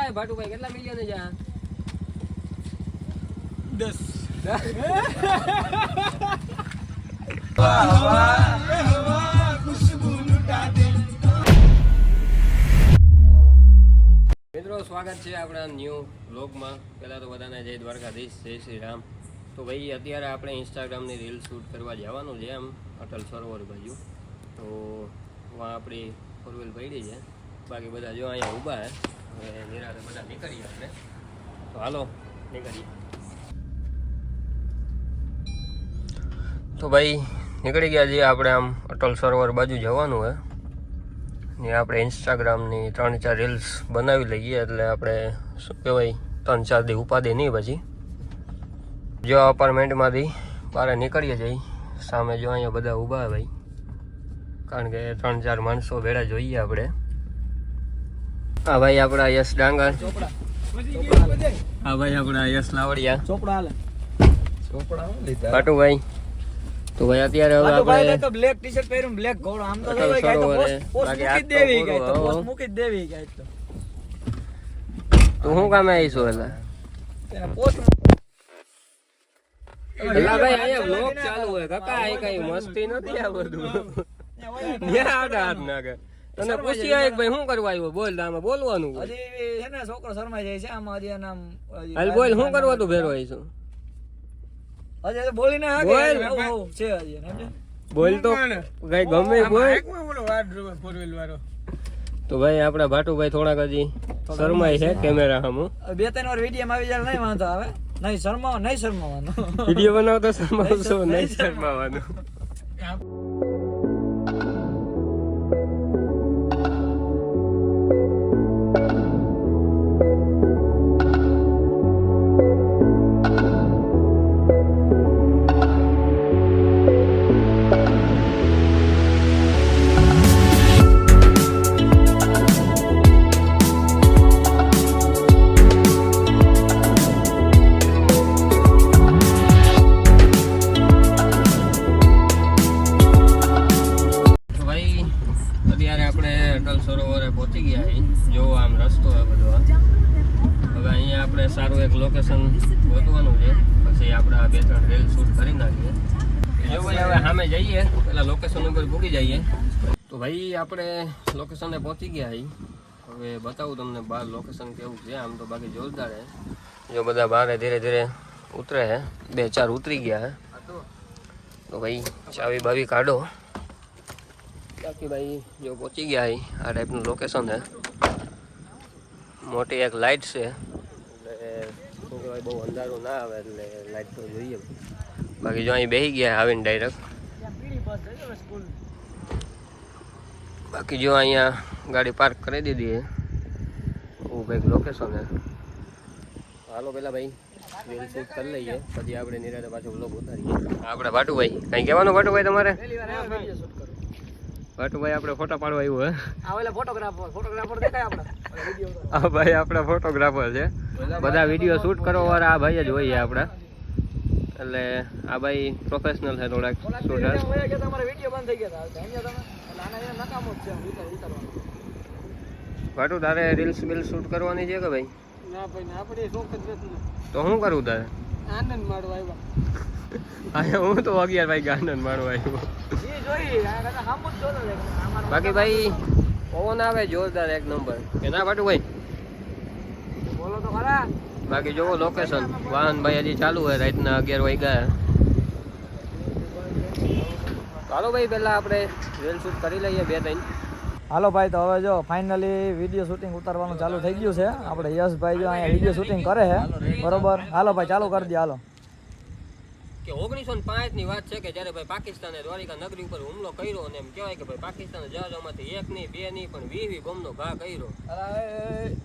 ભાઈ ભાટુભાઈ કેટલા મિલિયન જા 10 મિત્રો સ્વાગત છે આપણા ન્યૂ વ્લોગમાં. પહેલાં તો બધાને જય દ્વારકાધીશ, જય શ્રી રામ. તો ભાઈ અત્યારે આપણે ઇન્સ્ટાગ્રામની રીલ શૂટ કરવા જવાનું છે એમ અટલ સરોવર બાજુ. તો વहाँ આપણી ફોર વ્હીલ પડી છે, બાકી બધા જો અહીંયા ઊભા છે. હવે નિરાતે બધા નીકળીએ આપણે. તો હાલો નીકળીએ. તો ભાઈ નીકળી ગયા છીએ આપણે આમ અટલ સરોવર બાજુ જવાનું છે ને. આપણે ઇન્સ્ટાગ્રામની 3-4 રીલ્સ બનાવી લઈએ એટલે આપણે શું કહેવાય 3-4 દી ઉપાધિ નહીં. પછી જો અપાર્ટમેન્ટમાંથી બહાર નીકળીએ જઈ સામે જો અહીંયા બધા ઊભા ભાઈ, કારણ કે 3-4 માણસો ભેળા જોઈએ આપણે. હા ભાઈ આપણા યશ ડાંગર, હા ભાઈ આપણા યશ લાવડિયા, ભાટુભાઈ. તો ભાઈ અત્યારે હવે આપણે તો બ્લેક ટી-શર્ટ પહેર્યું, બ્લેક ઘોડો આમ તો હોય ગાય તો પોસ્ટ મૂકી દેવી ગાય તો પોસ્ટ મૂકી દેવી ગાય તો. તું શું કામે આવીશું એટલે તેના પોસ્ટ એલા ભાઈ અહીંયા વ્લોગ ચાલુ હોય કાકા, આ કઈ મસ્તી નથી આ બધું. ન્યા આડા હાથ નાખે. તને પૂછી આય ભાઈ શું કરવા આવ્યો, બોલ. આમાં બોલવાનું હજી છે ને છોકરો શરમાઈ જાય છે આમાં. હજી નામ હાલ બોલ, શું કરવા તું ભેરો આવીશું? હજી બોલીને હા બોલ. કે આવું છે હજી સમજે. બોલ તો કઈ ગમે બોલ. તો ભાઈ આપડા ભાટુભાઈ થોડાક હજી શરમાય છે કેમેરા સામે. 2-3 વાર વિડીયો માં આવી જાય નહીં વાંધો આવે. નહીં શરમાવાનું. વિડીયો બનાવતો શરમાવશો નહીં, શરમાવાનું. અટલ સરોવરે પહોંચી ગયા છે. જો આમ રસ્તો છે બધો. હવે અહીંયા આપણે સારું એક લોકેશન ગોતવાનું છે, પછી આપણે 2-3 રીલ શૂટ કરી નાખીએ. જો ભાઈ હવે સામે જઈએ પેલા લોકેશન ઉપર પૂકી જઈએ. તો ભાઈ આપણે લોકેશને પહોંચી ગયા છે. હવે બતાવું તમને બહાર લોકેશન કેવું છે. આમ તો બાકી જોરદાર છે. જો બધા બહાર ધીરે ધીરે ઉતરે છે, 2-4 ઉતરી ગયા છે. તો ભાઈ ચાવી બાવી કાઢો. બાકી ભાઈ જો પહોંચી ગયા છે. આ ટાઈપનું લોકેશન છે. મોટી એક લાઇટ છે એટલે શું કહેવાય બહુ અંધારું ના આવે એટલે લાઇટ તો જોઈએ. બાકી જો અહીં બેસી ગયા આવીને ડાયરેક્ટ. બાકી જો અહીંયા ગાડી પાર્ક કરી દીધી છે. એવું કંઈક લોકેશન છે. હાલો પેલા ભાઈ રીલ શૂટ કરી લઈએ, પછી આપણે નિરાતે પાછો બ્લોગ ઉતારીએ. આપણે ભાટુભાઈ કંઈ કહેવાનું? ભાટુભાઈ તમારે ભાટુભાઈ આપણે ફોટા પાડવા આવ્યું હે. ફોટોગ્રાફર દેખાય આપણે. હા ભાઈ આપણા ફોટોગ્રાફર છે. બધા વિડીયો શૂટ કરવા વાળા આ ભાઈ જ હોય આપણા. એટલે આ ભાઈ પ્રોફેશનલ છે થોડાક શૂટર. ભાટુ તારે રીલ્સ બિલ શૂટ કરવાની છે કે ભાઈ? ના ભાઈ આપણે શોખ જ નથી. તો શું કરવું તારે? આનંદ માણવા આવ્યા. હા હું તો 11 વાગે આનંદ માણવા આવ્યો. બાકી ભાઈ પવન આવે જોરદાર એક નંબર કે ના ભાટુભાઈ? બોલો તો ખરા. બાકી જોવો લોકેશન. વાહન ભાઈ હજી ચાલુ હોય, રાતના 11 વાગ્યા. ચાલો ભાઈ પહેલા આપણે રીલ શૂટ કરી લઈએ 2-3. હાલો ભાઈ તો હવે જો ફાઇનલી વિડીયો શૂટિંગ ઉતારવાનું ચાલુ થઈ ગયું છે. આપણે યશભાઈ જો અહીંયા વિડીયો શૂટિંગ કરે છે બરોબર. હાલો ભાઈ ચાલુ કરી દે. હાલો કે 1905 ની વાત છે કે જ્યારે ભાઈ પાકિસ્તાને દ્વારિકા નગરી ઉપર હુમલો કર્યો અને એમ કહેવાય કે ભાઈ પાકિસ્તાન જહાજોમાંથી 1 નહીં 2 નહીં પણ 20 બોમ્બનો ઘા કર્યો.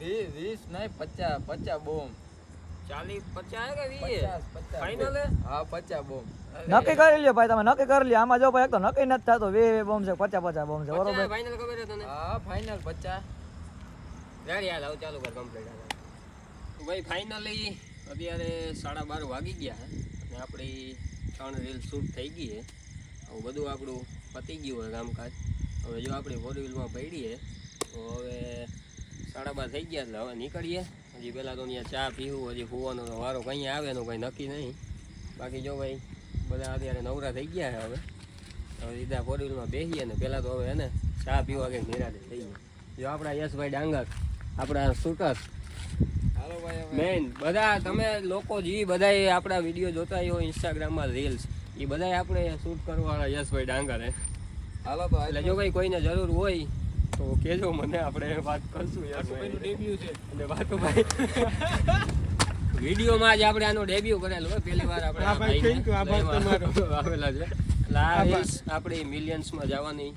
20 નહીં 50 બોમ્બ. 40-50 કે 20 ફાઇનલ હે? હા 50 બોમ્બ નક્કી કરી લ્યો ભાઈ. તમે નક્કી કરી લ્યો. આમાં જો ભાઈ એક તો નક્કી નથી થતો. 20 બોમ્બ છે, 50 બોમ્બ છે બરોબર. ફાઇનલ ખબર છે તને? હા ફાઇનલ 50. રેડી હાલ ચાલુ કર કમ્પ્લીટ. તો ભાઈ ફાઇનલી અત્યારે 12:30 વાગી ગયા અને આપણી 3 રીલ શૂટ થઈ ગઈ છે. આવું બધું આપણું પતી ગયું હોય કામકાજ. હવે જો આપણી 4 વ્હીલમાં પડીએ તો હવે 12:30 થઈ ગયા એટલે હવે નીકળીએ. હજી પહેલાં તો અહીંયા ચા પીવું, હજી હોવાનો વારો કંઈ આવે એનું કંઈ નક્કી નહીં. બાકી જો ભાઈ બધા અત્યારે નવરા થઈ ગયા છે. હવે સીધા ફોર વ્હીલમાં બેસીએ ને પહેલાં તો હવે એને ચા પીવા કંઈક નિરાતે થઈ ગયા. જો આપણા યશભાઈ ડાંગર, આપણા શૂટર મેન, બધા તમે લોકો જે બધા આપણા વિડીયો જોતા હોય ઇન્સ્ટાગ્રામમાં રીલ્સ, એ બધા આપણે શૂટ કરવાવાળા યશભાઈ ડાંગર હે. હાલો તો એટલે જો ભાઈ કોઈને જરૂર હોય તો કહેજો મને, આપણે વાત કરશું. વાસુભાઈનું ડેબ્યુ છે અને વાતુભાઈ વિડીયોમાં જ આપણે આનો ડેબ્યુ કરેલો હોય પહેલી વાર આપણે આ ભાઈને આવેલા છે. એટલે આ રીલ્સ આપણી મિલિયન્સમાં જવાની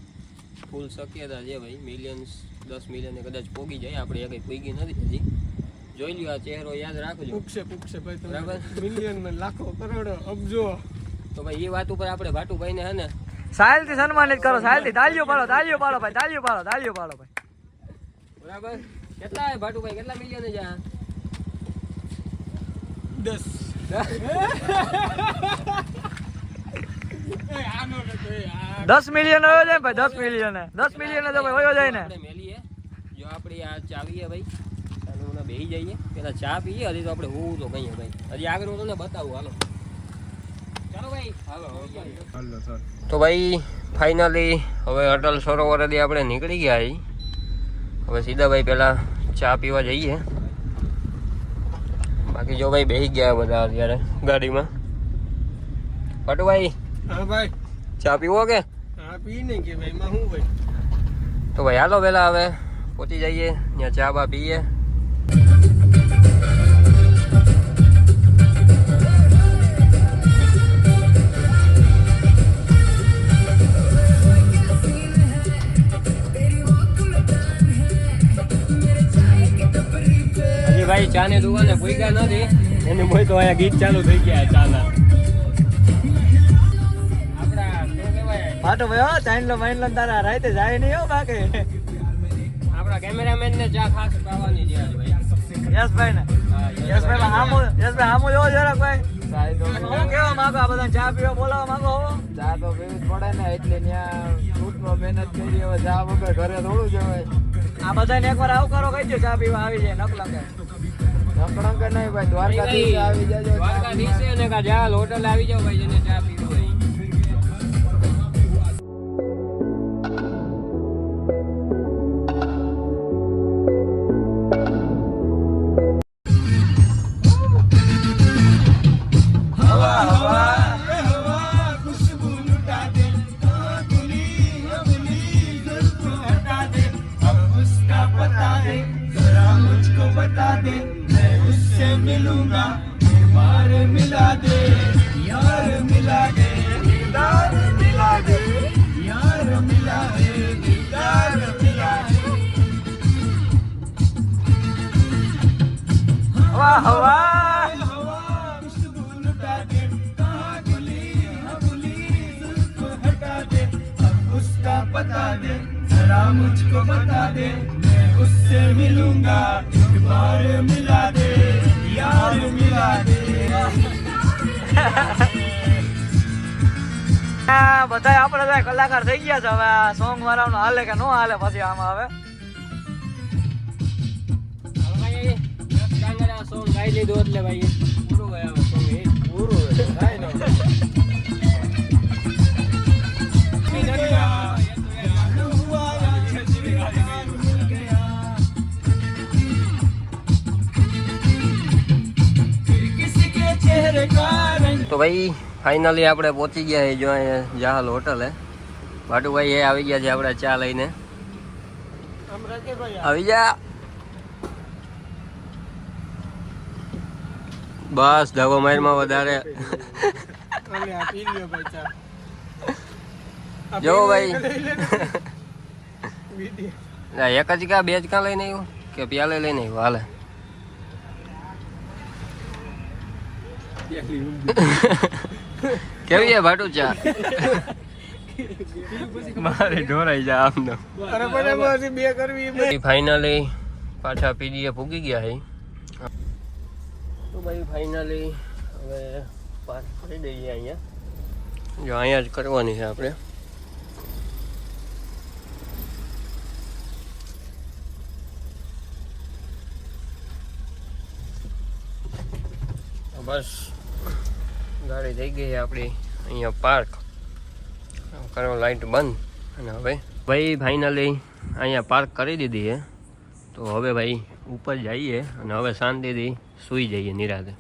ફૂલ શક્યતા છે ભાઈ. મિલિયન્સ 10 મિલિયન કદાચ પોગી જાય. આપણે એ કંઈ પોગી નથી હજી. જોઈ લ્યો, આ ચહેરો યાદ રાખજો. પૂછશે ભાઈ તમે બરાબર. મિલિયન માં લાખો કરોડો અબજો. તો ભાઈ એ વાત ઉપર આપણે ભાટુભાઈને હે ને સાહેલથી સન્માનિત કરો, સાહેલથી તાળીઓ પાડો ભાઈ, તાળીઓ પાડો ભાઈ. બરાબર. કેટલા હે ભાટુભાઈ, કેટલા મિલિયન છે આ? 10 આનો નતો એ આ 10 મિલિયન હોય જાય ભાઈ, 10 મિલિયન તો ભાઈ વયો જાય ને. આપણે મેલીએ. જો આપણી આ ચાવીએ ભાઈ, ચાલો બેસી જઈએ, પેલા ચા પીએ. હજી તો આપણે હોવું તો કહીએ ભાઈ, હજી આગળ હું તમને બતાવું. હાલો ચાલો ભાઈ, હાલો સર. તો ભાઈ ફાઇનલી હવે અટલ સરોવરથી આપણે નીકળી ગયા છીએ. હવે સીધા ભાઈ પહેલાં ચા પીવા જઈએ. બાકી જો ભાઈ બેસી ગયા બધા અત્યારે ગાડીમાં. પટુભાઈ હા ભાઈ, ચા પીવો કે? હા પી નહીં કે ભાઈ માં હું ભાઈ. તો ભાઈ હાલો પહેલાં હવે પહોંચી જઈએ ત્યાં, ચા બા પીએ. હજી ભાઈ ચા ની દુકાને ભૂખ્યા નથી, એની મોય તો અહીંયા ગીત ચાલુ થઈ ગયા ચાના. આપણા શું કહેવાય, પાટો ભાઈ હો, ચાઇનલો માઇનલો તારા રાતે જાય નહીં હો બાકી. આપણા કેમેરામેન ને ચા ખાસ પાવાની છે આજે ભાઈ. યશભાઈ ને હા, યશભાઈ આમો જોવો જરાક ભાઈ. હું કેવા માંગો, આ બધા ચા પીવા બોલાવવા માંગો હો? ચા તો પીવી જ પડે ને, એટલે ત્યાં ફૂટમાં મહેનત કરી. હવે ચા વગર ઘરે થોડું જવાય. આ બધાને એકવાર આવું કરો કહી દો, ચા પીવા આવી જાય નકલંગે. નકળંક નહીં ભાઈ, દ્વારકાધીશ આવી જાજો. દ્વારકાધીશ છે ને કા જાલ હોટલ આવી જાવ ભાઈ, જેને ચા પીવી હોય. હવા હવા बता दे जरा मुझको बता दे मैं उससे मिलूंगा एक बार मिला दे यार मिला दे બધા આપણે કલાકાર થઈ ગયા છે. હવે આ સોંગ વાળાનું હાલે કે નો હાલે પછી આમાં હવે સોંગ ગાઈ લીધું એટલે ભાઈ પૂરું ભાઈ આવે સોંગ એ પૂરું થાય ને તો ભાઈ ફાઇનલી આપણે પહોંચી ગયા છે જો અહીંયા જહાલ હોટલ હે. ભાટુભાઈ એ આવી ગયા છે આપણે ચા લઈને. આવી જા બસ ધાબો મારમાં વધારે જો ભાઈ એક જ કા બે જ કા લઈને આવ્યો કે પ્યાલે લઈને આવ્યો હાલે કેવી છે ભાટુ ચા મારે ઢોરાઈ જા આમનો ફાઇનલી પાછા પીડીએ ભૂગી ગયા છે. તો ભાઈ ફાઇનલી હવે પાસ કરી દઈએ અહીંયા. જો અહીંયા જ કરવાની છે આપણે. બસ ગાડી થઈ ગઈ છે આપણી અહીંયા પાર્ક કરો, લાઈટ બંધ. અને હવે ભાઈ ફાઇનલી અહીંયા પાર્ક કરી દીધી છે. તો હવે ભાઈ ઉપર જઈએ અને હવે શાંતિથી સૂઈ જઈએ નિરાતે.